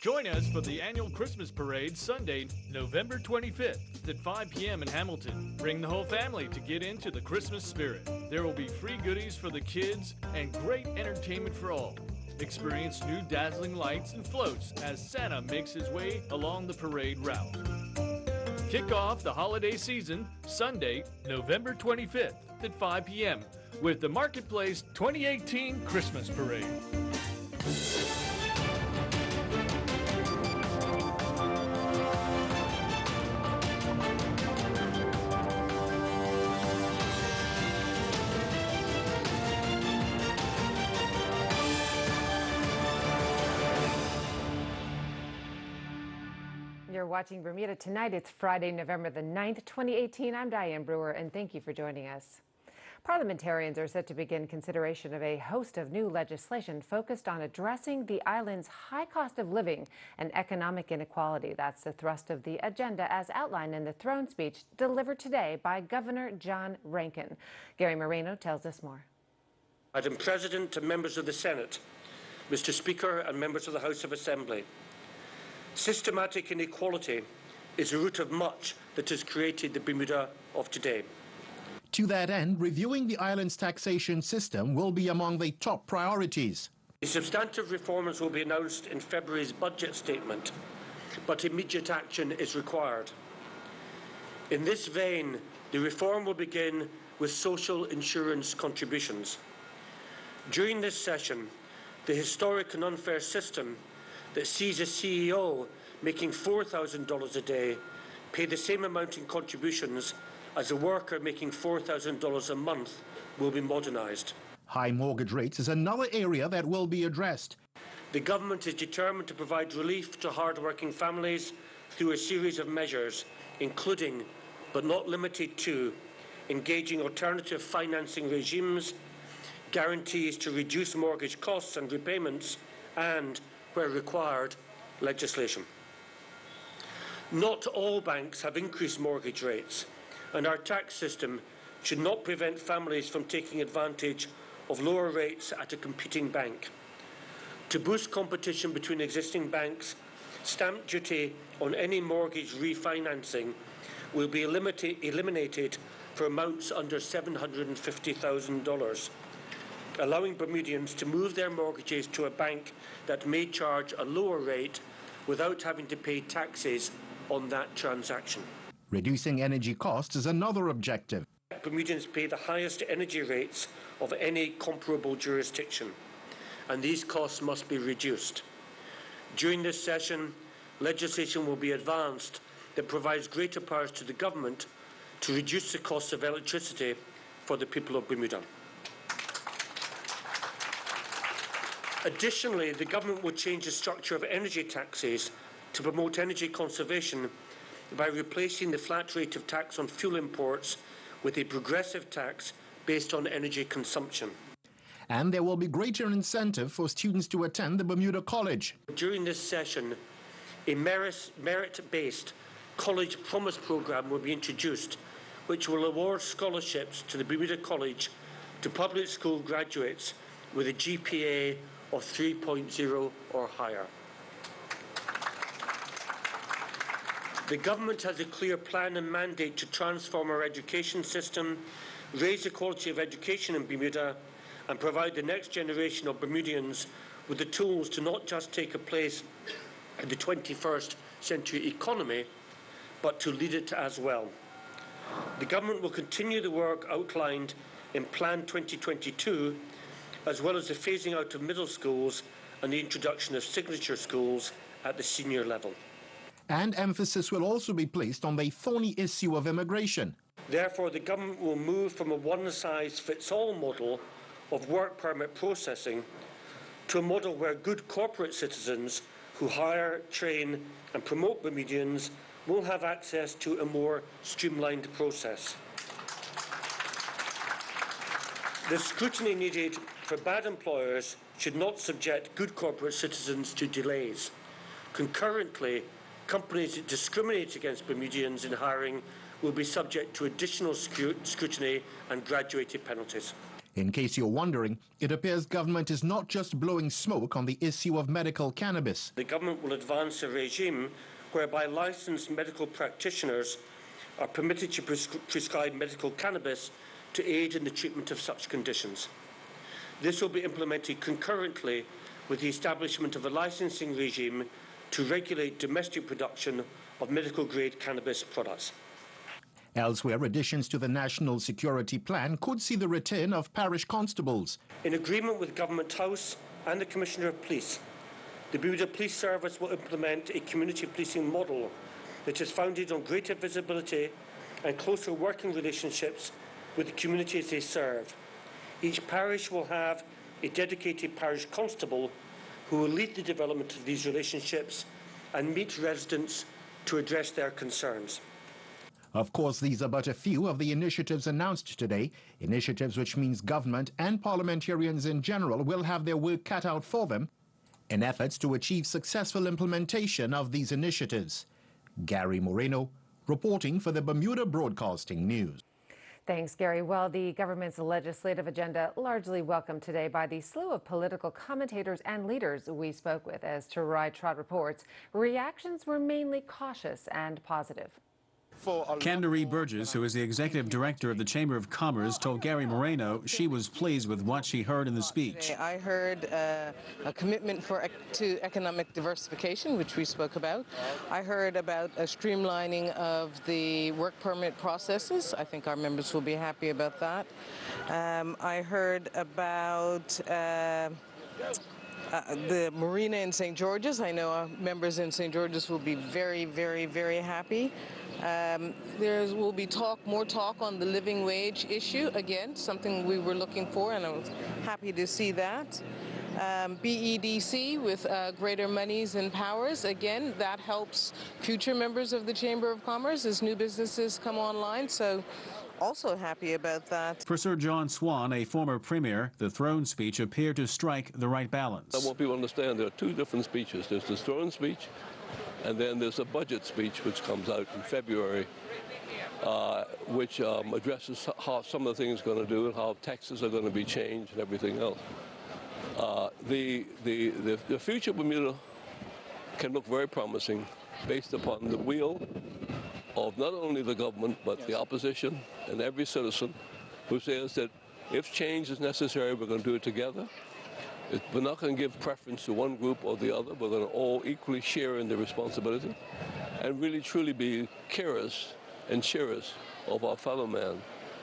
Join us for the annual Christmas parade Sunday, November 25th at 5 p.m. in Hamilton. Bring the whole family to get into the Christmas spirit. There will be free goodies for the kids and great entertainment for all. Experience new dazzling lights and floats as Santa makes his way along the parade route. Kick off the holiday season Sunday, November 25th at 5 p.m. with the Marketplace 2018 Christmas Parade. You're watching Bermuda Tonight. It's Friday, November the 9th, 2018. I'm Diane Brewer, and thank you for joining us. Parliamentarians are set to begin consideration of a host of new legislation focused on addressing the island's high cost of living and economic inequality. That's the thrust of the agenda as outlined in the throne speech delivered today by Governor John Rankin. Gary Moreno tells us more. Madam President and members of the Senate, Mr. Speaker and members of the House of Assembly, systematic inequality is the root of much that has created the Bermuda of today. To that end, reviewing the island's taxation system will be among the top priorities. The substantive reforms will be announced in February's budget statement, but immediate action is required. In this vein, the reform will begin with social insurance contributions. During this session, the historic and unfair system that sees a CEO making $4,000 a day pay the same amount in contributions as a worker making $4,000 a month will be modernised. High mortgage rates is another area that will be addressed. The government is determined to provide relief to hard-working families through a series of measures, including, but not limited to, engaging alternative financing regimes, guarantees to reduce mortgage costs and repayments, and, where required, legislation. Not all banks have increased mortgage rates, and our tax system should not prevent families from taking advantage of lower rates at a competing bank. To boost competition between existing banks, stamp duty on any mortgage refinancing will be eliminated for amounts under $750,000. allowing Bermudians to move their mortgages to a bank that may charge a lower rate without having to pay taxes on that transaction. Reducing energy costs is another objective. Bermudians pay the highest energy rates of any comparable jurisdiction, and these costs must be reduced. During this session, legislation will be advanced that provides greater powers to the government to reduce the cost of electricity for the people of Bermuda. Additionally, the government will change the structure of energy taxes to promote energy conservation by replacing the flat rate of tax on fuel imports with a progressive tax based on energy consumption. And there will be greater incentive for students to attend the Bermuda College. During this session, a merit-based college promise program will be introduced, which will award scholarships to the Bermuda College to public school graduates with a GPA of 3.0 or higher. The government has a clear plan and mandate to transform our education system, raise the quality of education in Bermuda, and provide the next generation of Bermudians with the tools to not just take a place in the 21st century economy, but to lead it as well. The government will continue the work outlined in Plan 2022, as well as the phasing out of middle schools and the introduction of signature schools at the senior level. And emphasis will also be placed on the thorny issue of immigration. Therefore, the government will move from a one-size-fits-all model of work permit processing to a model where good corporate citizens who hire, train and promote Bermudians will have access to a more streamlined process. The scrutiny needed for bad employers should not subject good corporate citizens to delays. Concurrently, companies that discriminate against Bermudians in hiring will be subject to additional scrutiny and graduated penalties. In case you're wondering, it appears government is not just blowing smoke on the issue of medical cannabis. The government will advance a regime whereby licensed medical practitioners are permitted to prescribe medical cannabis to aid in the treatment of such conditions. This will be implemented concurrently with the establishment of a licensing regime to regulate domestic production of medical-grade cannabis products. Elsewhere, additions to the National Security Plan could see the return of parish constables. In agreement with Government House and the Commissioner of Police, the Bermuda Police Service will implement a community policing model that is founded on greater visibility and closer working relationships with the communities they serve. Each parish will have a dedicated parish constable who will lead the development of these relationships and meet residents to address their concerns. Of course, these are but a few of the initiatives announced today, initiatives which means government and parliamentarians in general will have their work cut out for them in efforts to achieve successful implementation of these initiatives. Gary Moreno, reporting for the Bermuda Broadcasting News. Thanks, Gary. Well, the government's legislative agenda largely welcomed today by the slew of political commentators and leaders we spoke with. As Terai Trott reports, reactions were mainly cautious and positive. Candarie Burgess, who is the executive director of the Chamber of Commerce, told Gary Moreno she was pleased with what she heard in the speech. I heard a commitment to economic diversification, which we spoke about. I heard about a streamlining of the work permit processes. I think our members will be happy about that. I heard about the marina in St. George's. I know our members in St. George's will be very, very, very happy. There will be more talk on the living wage issue, again, something we were looking for, and I was happy to see that. BEDC with greater monies and powers, again, that helps future members of the Chamber of Commerce as new businesses come online, so also happy about that. For Sir John Swan, a former premier, the throne speech appeared to strike the right balance. I want people to understand there are two different speeches. There's the throne speech, and then there's a budget speech which comes out in February, which addresses how some of the things are going to do and how taxes are going to be changed and everything else. The future of Bermuda can look very promising based upon the will of not only the government but the opposition and every citizen who says that if change is necessary, we're going to do it together. We're not going to give preference to one group or the other. We're going to all equally share in the responsibility and really truly be carers and sharers of our fellow man.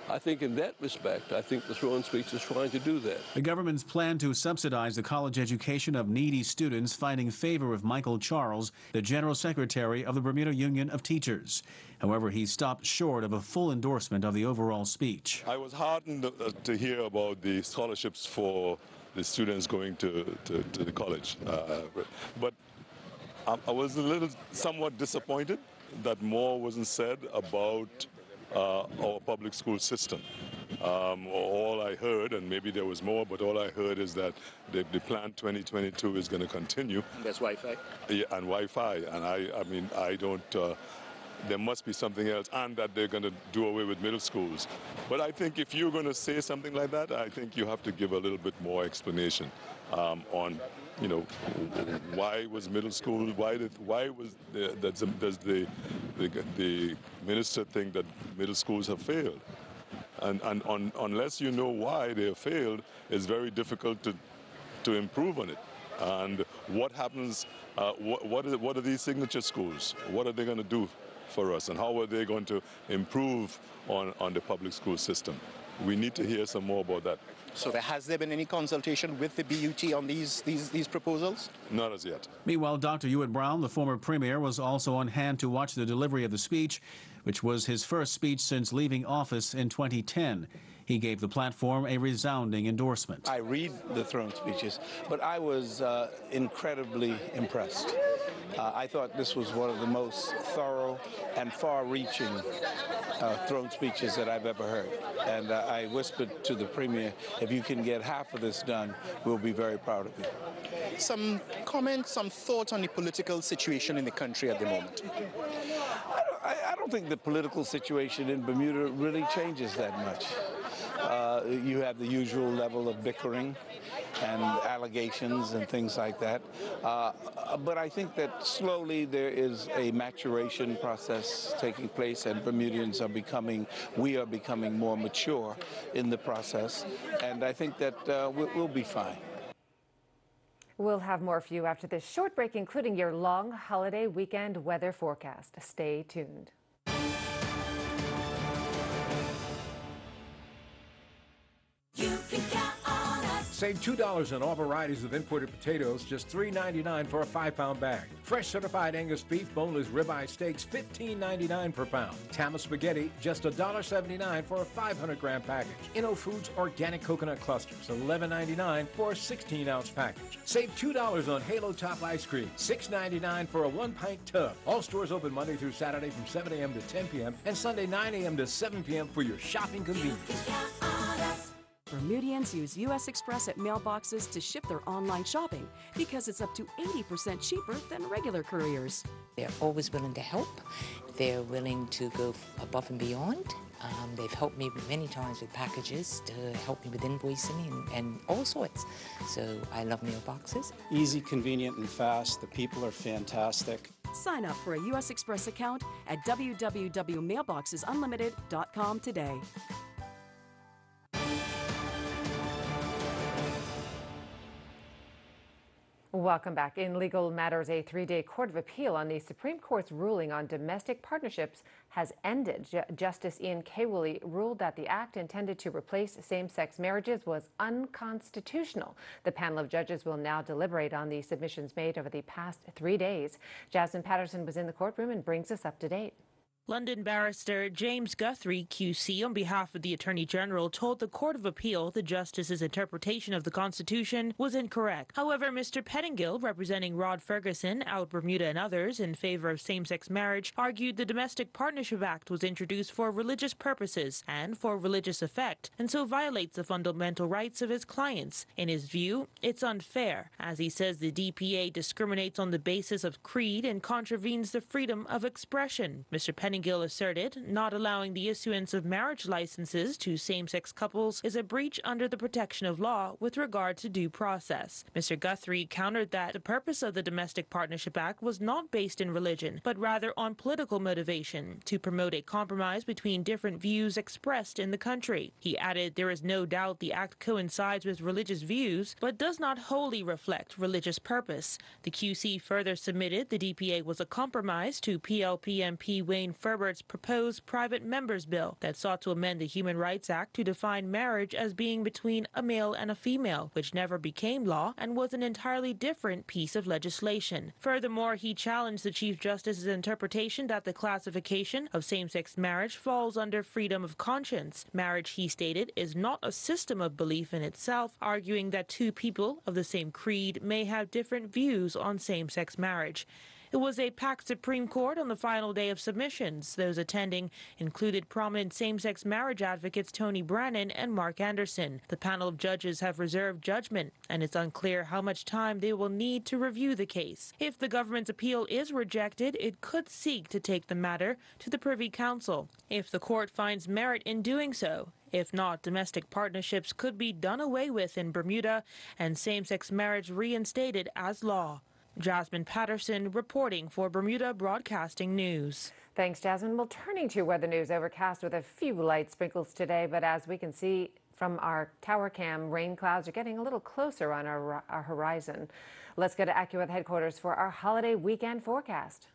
I think in that respect, I think the throne speech is trying to do that. The government's plan to subsidize the college education of needy students finding favor with Michael Charles, the General Secretary of the Bermuda Union of Teachers. However, he stopped short of a full endorsement of the overall speech. I was heartened to hear about the scholarships for the students going to the college. But I was somewhat disappointed that more wasn't said about our public school system. All I heard, and maybe there was more, but all I heard is that the plan 2022 is going to continue. That's Wi-Fi? Yeah, and Wi-Fi. And I mean, I don't, there must be something else, and that they're going to do away with middle schools. But I think if you're going to say something like that, I think you have to give a little bit more explanation on, you know, why was middle school, does the minister think that middle schools have failed? And unless you know why they have failed, it's very difficult to improve on it. And what happens, what are these signature schools? What are they going to do for us, and how are they going to improve on the public school system? We need to hear some more about that. So has there been any consultation with the BUT on these proposals? Not as yet. Meanwhile, Dr. Hewitt Brown, the former premier, was also on hand to watch the delivery of the speech, which was his first speech since leaving office in 2010. He gave the platform a resounding endorsement. I read the throne speeches, but I was incredibly impressed. I thought this was one of the most thorough and far-reaching throne speeches that I've ever heard. And I whispered to the Premier, if you can get half of this done, we'll be very proud of you. Some comments, some thoughts on the political situation in the country at the moment? I don't think the political situation in Bermuda really changes that much. You have the usual level of bickering and allegations and things like that. But I think that slowly there is a maturation process taking place, and Bermudians are we are becoming more mature in the process, and I think that we'll be fine. We'll have more for you after this short break, including your long holiday weekend weather forecast. Stay tuned. Save $2 on all varieties of imported potatoes, just $3.99 for a 5-pound bag. Fresh certified Angus beef, boneless ribeye steaks, $15.99 per pound. Tama spaghetti, just $1.79 for a 500-gram package. Inno Foods organic coconut clusters, $11.99 for a 16-ounce package. Save $2 on Halo Top ice cream, $6.99 for a 1-pint tub. All stores open Monday through Saturday from 7 a.m. to 10 p.m. and Sunday 9 a.m. to 7 p.m. for your shopping convenience. Bermudians use U.S. Express at mailboxes to ship their online shopping because it's up to 80% cheaper than regular couriers. They're always willing to help. They're willing to go above and beyond. They've helped me many times with packages, to help me with invoicing and all sorts. So I love mailboxes. Easy, convenient, and fast. The people are fantastic. Sign up for a U.S. Express account at www.mailboxesunlimited.com today. Welcome back. In legal matters, a 3-day Court of Appeal on the Supreme Court's ruling on domestic partnerships has ended. Justice Ian Kawuli ruled that the act intended to replace same-sex marriages was unconstitutional. The panel of judges will now deliberate on the submissions made over the past 3 days. Jasmine Patterson was in the courtroom and brings us up to date. London barrister James Guthrie, QC, on behalf of the Attorney General, told the Court of Appeal the justice's interpretation of the Constitution was incorrect. However, Mr. Pettingill, representing Rod Ferguson, Out Bermuda and others in favor of same-sex marriage, argued the Domestic Partnership Act was introduced for religious purposes and for religious effect, and so violates the fundamental rights of his clients. In his view, it's unfair, as he says the DPA discriminates on the basis of creed and contravenes the freedom of expression. Mr. Pettingill asserted not allowing the issuance of marriage licenses to same-sex couples is a breach under the protection of law with regard to due process. Mr. Guthrie countered that the purpose of the Domestic Partnership Act was not based in religion, but rather on political motivation to promote a compromise between different views expressed in the country. He added there is no doubt the act coincides with religious views, but does not wholly reflect religious purpose. The QC further submitted the DPA was a compromise to PLP MP Wayne Ferbert's proposed private members bill that sought to amend the Human Rights Act to define marriage as being between a male and a female, which never became law and was an entirely different piece of legislation. Furthermore, he challenged the Chief Justice's interpretation that the classification of same-sex marriage falls under freedom of conscience. Marriage, he stated, is not a system of belief in itself, arguing that two people of the same creed may have different views on same-sex marriage. It was a packed Supreme Court on the final day of submissions. Those attending included prominent same-sex marriage advocates Tony Brannan and Mark Anderson. The panel of judges have reserved judgment, and it's unclear how much time they will need to review the case. If the government's appeal is rejected, it could seek to take the matter to the Privy Council, if the court finds merit in doing so. If not, domestic partnerships could be done away with in Bermuda and same-sex marriage reinstated as law. Jasmine Patterson reporting for Bermuda Broadcasting News. Thanks, Jasmine. Well, turning to weather news, overcast with a few light sprinkles today, but as we can see from our tower cam, rain clouds are getting a little closer on our horizon. Let's go to AccuWeather headquarters for our holiday weekend forecast.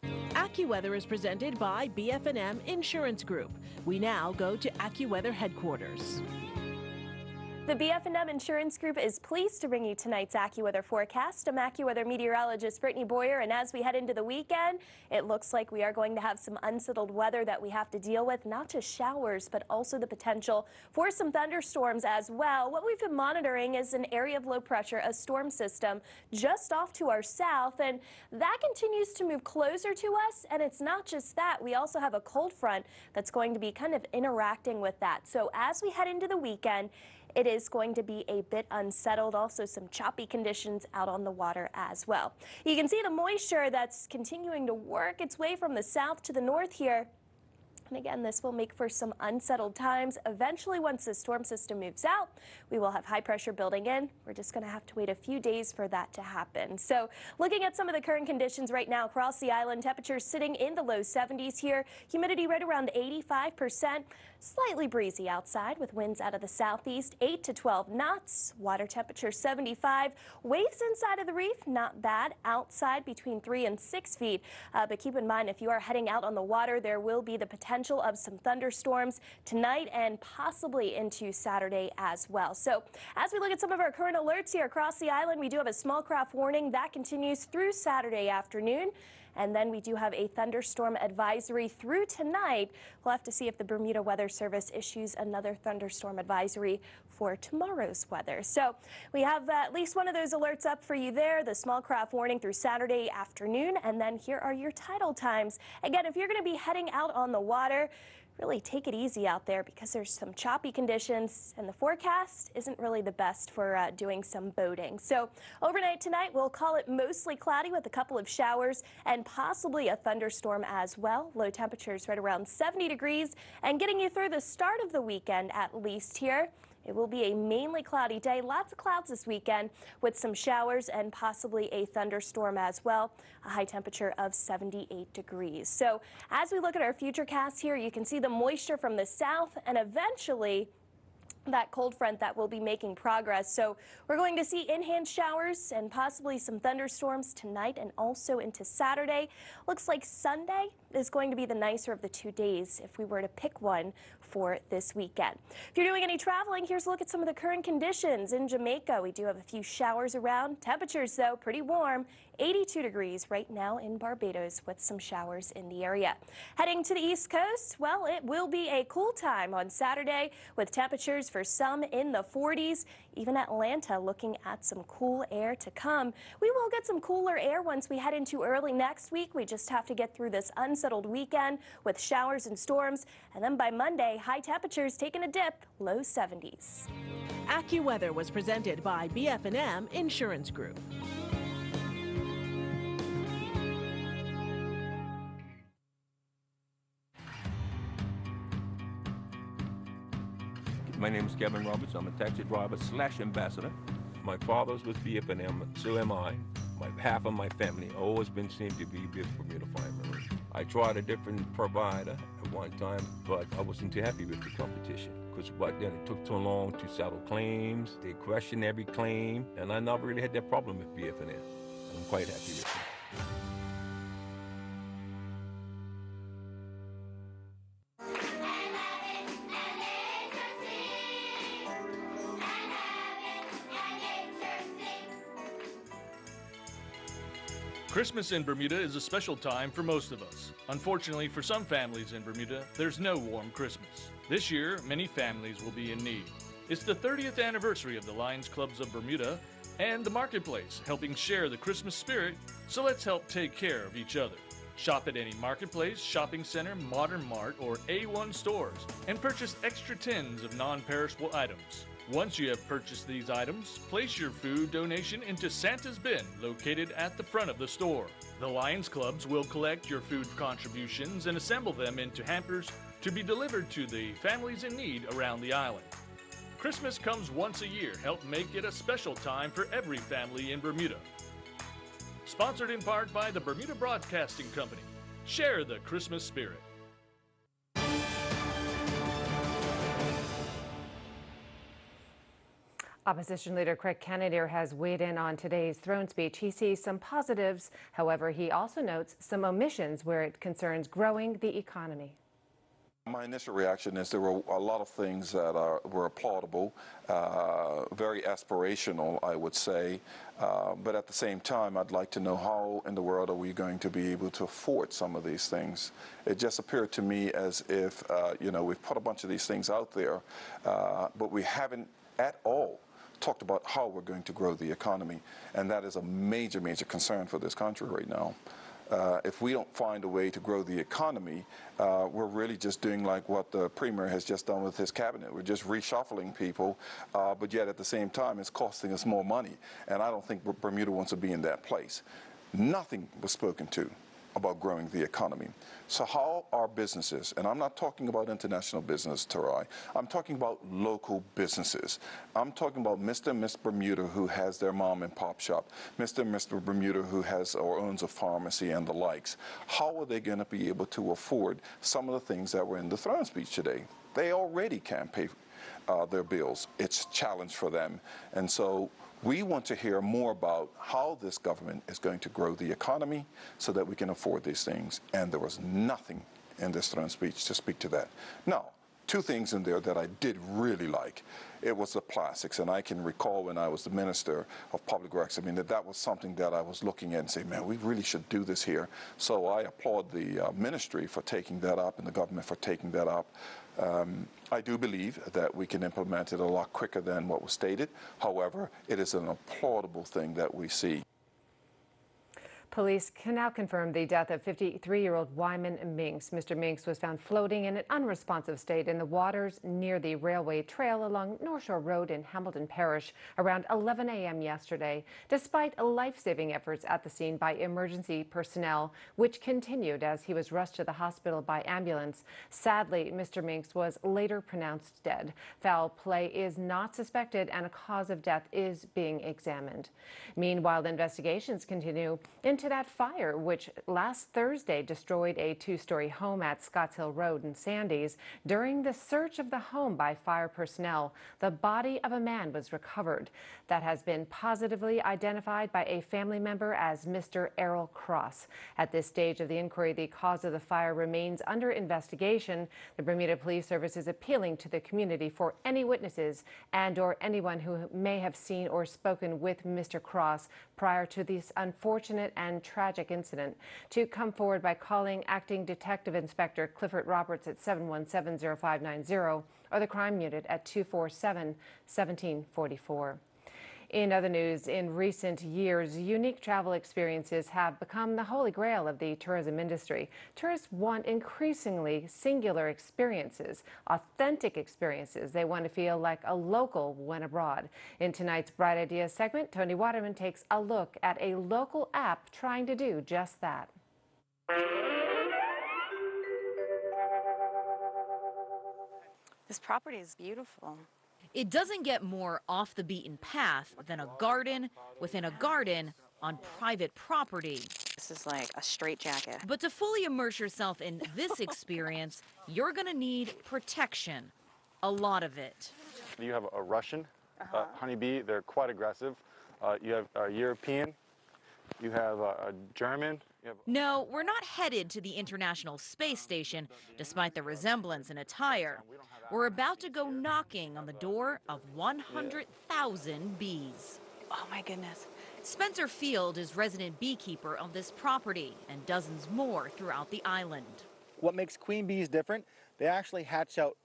AccuWeather is presented by BF&M Insurance Group. We now go to AccuWeather headquarters. The BF&M Insurance Group is pleased to bring you tonight's AccuWeather forecast. I'm AccuWeather meteorologist Brittany Boyer, and as we head into the weekend, it looks like we are going to have some unsettled weather that we have to deal with, not just showers, but also the potential for some thunderstorms as well. What we've been monitoring is an area of low pressure, a storm system just off to our south, and that continues to move closer to us. And it's not just that, we also have a cold front that's going to be kind of interacting with that. So as we head into the weekend, it is going to be a bit unsettled, also some choppy conditions out on the water as well. You can see the moisture that's continuing to work its way from the south to the north here. And again, this will make for some unsettled times. Eventually, once the storm system moves out, we will have high pressure building in. We're just going to have to wait a few days for that to happen. So looking at some of the current conditions right now across the island, temperatures sitting in the low 70s here, humidity right around 85%, slightly breezy outside with winds out of the southeast, 8 to 12 knots, water temperature 75, waves inside of the reef, not bad, outside between 3 and 6 feet. But keep in mind, if you are heading out on the water, there will be the potential of some thunderstorms tonight and possibly into Saturday as well. So as we look at some of our current alerts here across the island, we do have a small craft warning that continues through Saturday afternoon. And then we do have a thunderstorm advisory through tonight. We'll have to see if the Bermuda Weather Service issues another thunderstorm advisory for tomorrow's weather. So we have at least one of those alerts up for you there, the small craft warning through Saturday afternoon. And then here are your tidal times. Again, if you're going to be heading out on the water, really take it easy out there because there's some choppy conditions and the forecast isn't really the best for doing some boating. So overnight tonight, we'll call it mostly cloudy with a couple of showers and possibly a thunderstorm as well. Low temperatures right around 70 degrees and getting you through the start of the weekend at least here. It will be a mainly cloudy day. Lots of clouds this weekend with some showers and possibly a thunderstorm as well. A high temperature of 78 degrees. So as we look at our futurecast here, you can see the moisture from the south and eventually that cold front that will be making progress. So we're going to see in-hand showers and possibly some thunderstorms tonight and also into Saturday. Looks like Sunday is going to be the nicer of the 2 days if we were to pick one for this weekend. If you're doing any traveling, here's a look at some of the current conditions in Jamaica. We do have a few showers around. Temperatures, though, pretty warm. 82 degrees right now in Barbados with some showers in the area. Heading to the East Coast, well, it will be a cool time on Saturday with temperatures for some in the 40s. Even Atlanta looking at some cool air to come. We will get some cooler air once we head into early next week. We just have to get through this unsettled weekend with showers and storms. And then by Monday, high temperatures taking a dip, low 70s. AccuWeather was presented by BF&M Insurance Group. My name is Kevin Roberts. I'm a taxi driver / ambassador. My father's with BF&M, so am I. Half of my family always been seemed to be with Bermuda Fine Marine. I tried a different provider at one time, but I wasn't too happy with the competition because then it took too long to settle claims. They questioned every claim, and I never really had that problem with BF&M. I'm quite happy with it. Christmas in Bermuda is a special time for most of us. Unfortunately, for some families in Bermuda, there's no warm Christmas. This year, many families will be in need. It's the 30th anniversary of the Lions Clubs of Bermuda and the Marketplace, helping share the Christmas spirit, so let's help take care of each other. Shop at any Marketplace, shopping center, Modern Mart, or A1 stores, and purchase extra tins of non-perishable items. Once you have purchased these items, place your food donation into Santa's bin located at the front of the store. The Lions Clubs will collect your food contributions and assemble them into hampers to be delivered to the families in need around the island. Christmas comes once a year. Help make it a special time for every family in Bermuda. Sponsored in part by the Bermuda Broadcasting Company. Share the Christmas spirit. Opposition leader Craig Canadair has weighed in on today's throne speech. He sees some positives. However, he also notes some omissions where it concerns growing the economy. My initial reaction is there were a lot of things that were applaudable, very aspirational, I would say. But at the same time, I'd like to know how in the world are we going to be able to afford some of these things. It just appeared to me as if, we've put a bunch of these things out there, but we haven't at all talked about how we're going to grow the economy. And that is a major, major concern for this country right now. If we don't find a way to grow the economy, we're really just doing like what the Premier has just done with his cabinet. We're just reshuffling people, but yet at the same time, it's costing us more money. And I don't think Bermuda wants to be in that place. Nothing was spoken to about growing the economy. So how are businesses, and I'm not talking about international business, Tarai, I'm talking about local businesses. I'm talking about Mr. and Miss Bermuda who has their mom and pop shop, Mr. and Mr. Bermuda who has or owns a pharmacy and the likes. How are they going to be able to afford some of the things that were in the throne speech today? They already can't pay their bills. It's a challenge for them. And so we want to hear more about how this government is going to grow the economy so that we can afford these things. And there was nothing in this throne speech to speak to that. Now, two things in there that I did really like. It was the plastics, and I can recall when I was the Minister of Public Works, I mean, that was something that I was looking at and saying, man, we really should do this here. So I applaud the ministry for taking that up and the government for taking that up. I do believe that we can implement it a lot quicker than what was stated. However, it is an applaudable thing that we see. Police can now confirm the death of 53-year-old Wyman Minx. Mr. Minx was found floating in an unresponsive state in the waters near the railway trail along North Shore Road in Hamilton Parish around 11 a.m. yesterday, despite life-saving efforts at the scene by emergency personnel, which continued as he was rushed to the hospital by ambulance. Sadly, Mr. Minx was later pronounced dead. Foul play is not suspected and a cause of death is being examined. Meanwhile, investigations continue into that fire, which last Thursday destroyed a two-story home at Scotts Hill Road in Sandys. During the search of the home by fire personnel, the body of a man was recovered that has been positively identified by a family member as Mr. Errol Cross. At this stage of the inquiry, the cause of the fire remains under investigation. The Bermuda Police Service is appealing to the community for any witnesses and/or anyone who may have seen or spoken with Mr. Cross prior to this unfortunate and tragic incident to come forward by calling Acting Detective Inspector Clifford Roberts at 717-0590 or the crime unit at 247-1744. In other news, in recent years, unique travel experiences have become the holy grail of the tourism industry. Tourists want increasingly singular experiences, authentic experiences. They want to feel like a local when abroad. In tonight's Bright Ideas segment, Tony Waterman takes a look at a local app trying to do just that. This property is beautiful. It doesn't get more off the beaten path than a garden within a garden on private property. This is like a straitjacket. But to fully immerse yourself in this experience, you're going to need protection, a lot of it. You have a Russian honeybee. They're quite aggressive. You have a European. You have a German. No, we're not headed to the International Space Station, despite the resemblance in attire. We're about to go knocking on the door of 100,000 bees. Oh my goodness. Spencer Field is resident beekeeper on this property and dozens more throughout the island. What makes queen bees different, they actually hatch out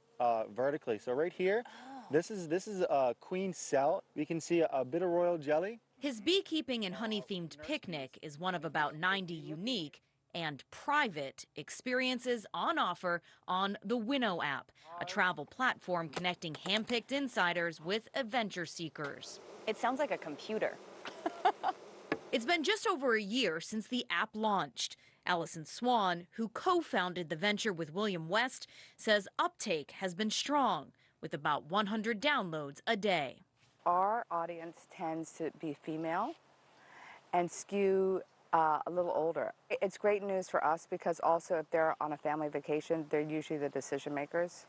vertically. So right here, this is a queen cell. We can see a bit of royal jelly. His beekeeping and honey-themed picnic is one of about 90 unique and private experiences on offer on the Winnow app, a travel platform connecting hand-picked insiders with adventure seekers. It sounds like a computer. It's been just over a year since the app launched. Allison Swan, who co-founded the venture with William West, says uptake has been strong, with about 100 downloads a day. Our audience tends to be female and skew a little older. It's great news for us because also if they're on a family vacation, they're usually the decision makers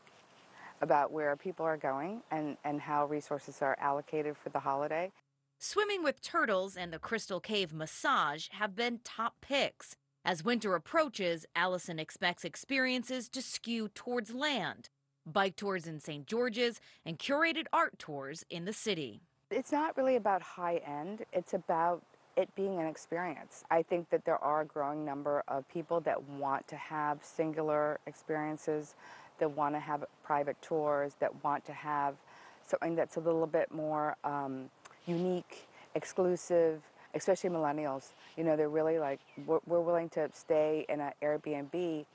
about where people are going and how resources are allocated for the holiday. Swimming with turtles and the Crystal Cave massage have been top picks. As winter approaches, Allison expects experiences to skew towards land, bike tours in St. George's, and curated art tours in the city. It's not really about high end, it's about it being an experience. I think that there are a growing number of people that want to have singular experiences, that want to have private tours, that want to have something that's a little bit more unique, exclusive, especially millennials. You know, they're really like, we're willing to stay in an Airbnb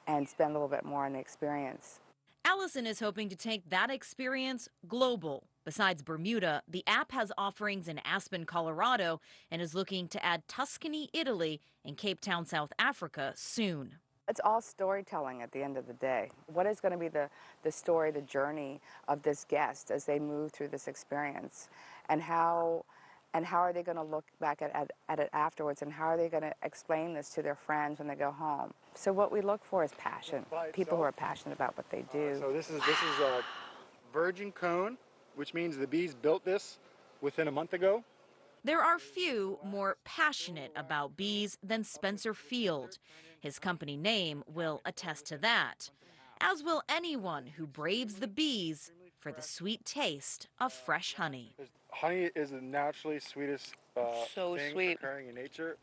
and spend a little bit more on the experience. Allison is hoping to take that experience global Besides Bermuda, the app has offerings in Aspen, Colorado, and is looking to add Tuscany, Italy, and Cape Town, South Africa soon. It's all storytelling at the end of the day. What is going to be the story, the journey of this guest as they move through this experience? And how are they going to look back at it afterwards? And how are they going to explain this to their friends when they go home? So what we look for is passion. People who are passionate about what they do. So this is a virgin cone, which means the bees built this within a month ago. There are few more passionate about bees than Spencer Field. His company name will attest to that, as will anyone who braves the bees for the sweet taste of fresh honey. Honey is the naturally sweetest thing occurring in nature.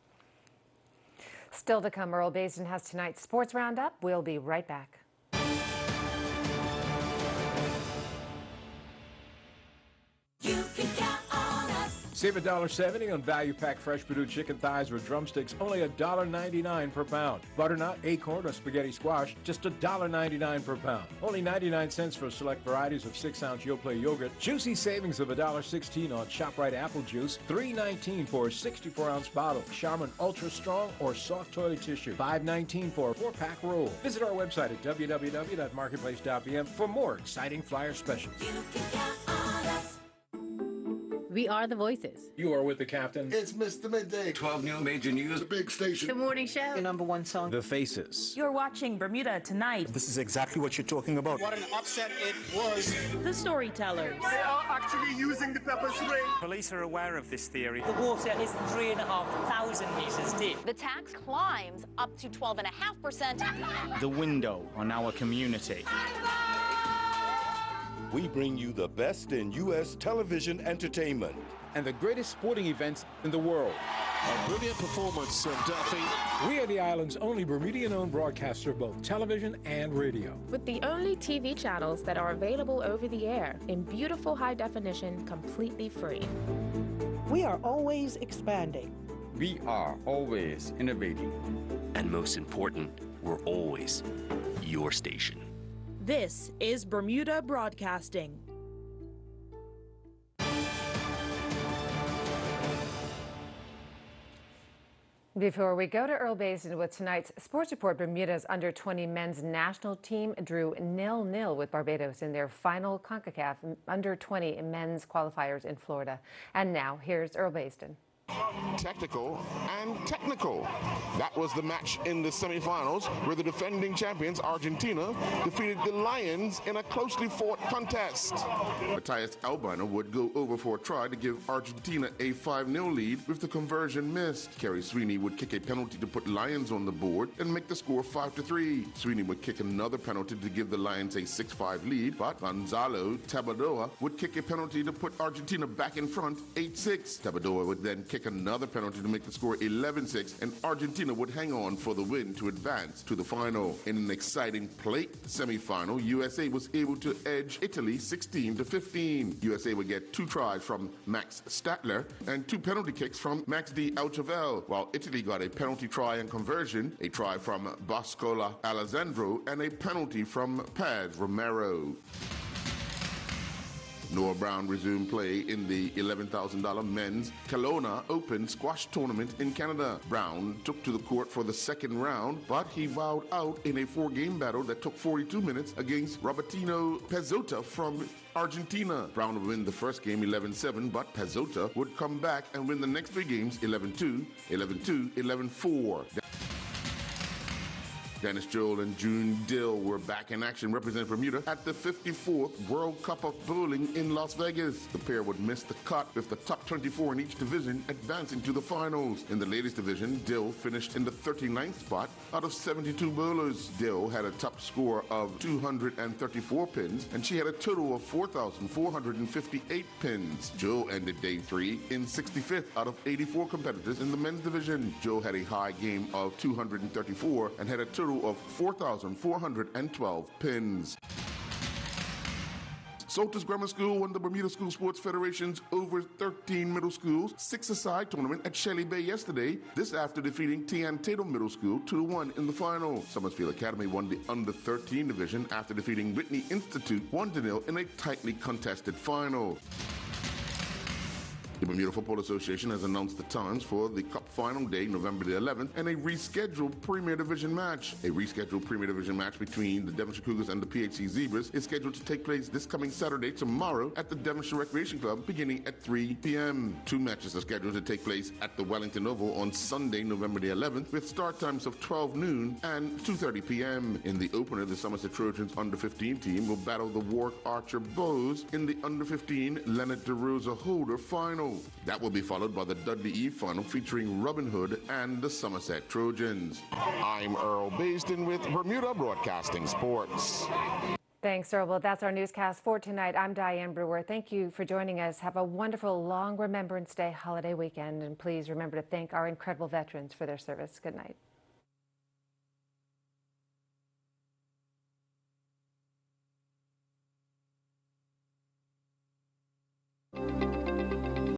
Still to come, Earl Basin has tonight's sports roundup. We'll be right back. You can count on us. Save $1.70 on value-pack fresh Purdue chicken thighs with drumsticks, only $1.99 per pound. Butternut, acorn, or spaghetti squash, just $1.99 per pound. Only 99 cents for select varieties of 6-ounce Yoplait yogurt. Juicy savings of $1.16 on ShopRite apple juice. $3.19 for a 64-ounce bottle. Charmin Ultra Strong or soft toilet tissue. $5.19 for a 4-pack roll. Visit our website at www.marketplace.bm for more exciting flyer specials. You can count on us. We are the voices. You are with the captain. It's Mr. Midday. 12 new major news. The big station. The morning show. Your number one song. The Faces. You're watching Bermuda Tonight. This is exactly what you're talking about. What an upset it was. The Storytellers. They are actually using the pepper spray. Police are aware of this theory. The water is 3,500 meters deep. The tax climbs up to 12.5%. The window on our community. We bring you the best in U.S. television entertainment. And the greatest sporting events in the world. A brilliant performance of Duffy. We are the island's only Bermudian-owned broadcaster of both television and radio. With the only TV channels that are available over the air in beautiful high definition, completely free. We are always expanding. We are always innovating. And most important, we're always your station. This is Bermuda Broadcasting. Before we go to Earl Basin with tonight's sports report, Bermuda's under-20 men's national team drew 0-0 with Barbados in their final CONCACAF under-20 men's qualifiers in Florida. And now, here's Earl Basin. Technical and technical. That was the match in the semifinals where the defending champions Argentina defeated the Lions in a closely fought contest. Matthias Albiner would go over for a try to give Argentina a 5-0 lead with the conversion missed. Kerry Sweeney would kick a penalty to put Lions on the board and make the score 5-3. Sweeney would kick another penalty to give the Lions a 6-5 lead, but Gonzalo Tabadoa would kick a penalty to put Argentina back in front 8-6. Tabadoa would then kick another penalty to make the score 11-6, and Argentina would hang on for the win to advance to the final. In an exciting plate semifinal, USA was able to edge Italy 16-15. USA would get 2 tries from Max Statler and 2 penalty kicks from Max Di Alchavel, while Italy got a penalty try and conversion, a try from Boscola Alessandro, and a penalty from Paz Romero. Noah Brown resumed play in the $11,000 men's Kelowna Open squash tournament in Canada. Brown took to the court for the second round, but he vowed out in a 4-game battle that took 42 minutes against Robertino Pezzota from Argentina. Brown would win the first game 11-7, but Pezzota would come back and win the next 3 games 11-2, 11-2, 11-4. Dennis Joel and June Dill were back in action representing Bermuda at the 54th World Cup of Bowling in Las Vegas. The pair would miss the cut with the top 24 in each division advancing to the finals. In the ladies division, Dill finished in the 39th spot out of 72 bowlers. Dill had a top score of 234 pins, and she had a total of 4,458 pins. Joe ended day 3 in 65th out of 84 competitors in the men's division. Joe had a high game of 234 and had a total of 4,412 pins. Soltis Grammar School won the Bermuda School Sports Federation's over 13 middle schools 6-a-side tournament at Shelley Bay yesterday, this after defeating Tian Tatum Middle School 2-1 in the final. Summersfield Academy won the under 13 division after defeating Whitney Institute 1-0 in a tightly contested final. The Bermuda Football Association has announced the times for the Cup Final Day, November the 11th, and a rescheduled Premier Division match. A rescheduled Premier Division match between the Devonshire Cougars and the PHC Zebras is scheduled to take place this coming Saturday, tomorrow, at the Devonshire Recreation Club, beginning at 3 p.m. Two matches are scheduled to take place at the Wellington Oval on Sunday, November the 11th, with start times of 12 noon and 2:30 p.m. In the opener, the Somerset Trojans under-15 team will battle the Warwick Archer Bows in the under-15 Leonard DeRosa Holder final. That will be followed by the Dudley Eve final featuring Robin Hood and the Somerset Trojans. I'm Earl Basden with Bermuda Broadcasting Sports. Thanks, Earl. Well, that's our newscast for tonight. I'm Diane Brewer. Thank you for joining us. Have a wonderful long Remembrance Day holiday weekend, and please remember to thank our incredible veterans for their service. Good night.